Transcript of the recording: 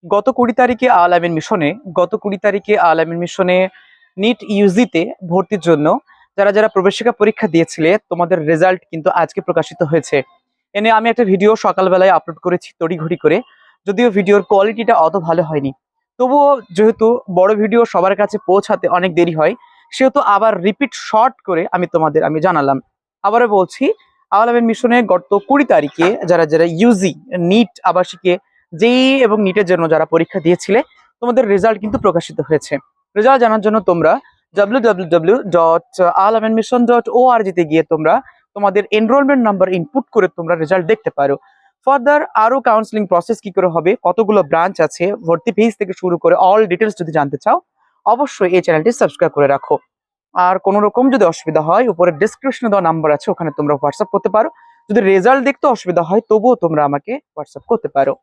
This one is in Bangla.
গত 20 তারিখে নিট ইউজিতে ভর্তির জন্য যারা যারা প্রবেশিকা পরীক্ষা দিয়েছিলে তোমাদের রেজাল্ট কিন্তু আজকে প্রকাশিত হয়েছে। এনে আমি একটা ভিডিও সকালবেলায় আপলোড করেছি তড়িঘড়ি করে, যদিও ভিডিওর কোয়ালিটিটা অত ভালো হয়নি। তবুও যেহেতু বড় ভিডিও সবার কাছে পৌঁছাতে অনেক দেরি হয়, সেহেতু আবার রিপিট শর্ট করে আমি জানালাম। আবারও বলছি, আল আমিন মিশনে গত 20 তারিখে যারা যারা ইউজি নিট আবাসিকে জেই এবং নিটের জন্য যারা পরীক্ষা দিয়েছিলে তোমাদের রেজাল্ট কিন্তু প্রকাশিত হয়েছে। রেজাল্ট জানার জন্য তোমরা www.alaminmission.org তে গিয়ে তোমরা তোমাদের এনরোলমেন্ট নাম্বার ইনপুট করে তোমরা রেজাল্ট দেখতে পারো। ফার্দার আরো কাউন্সিলিং প্রসেস কি করে হবে, কতগুলো ব্রাঞ্চ আছে, ভর্তি ফিস থেকে শুরু করে অল ডিটেলস যদি জানতে চাও অবশ্যই এই চ্যানেলটি সাবস্ক্রাইব করে রাখো। আর কোনো রকম যদি অসুবিধা হয় উপরে ডেসক্রিপশনে দেওয়া নাম্বার আছে, ওখানে তোমরা হোয়াটসঅ্যাপ করতে পারো। যদি রেজাল্ট দেখতে অসুবিধা হয় তবুও তোমরা আমাকে হোয়াটসঅ্যাপ করতে পারো।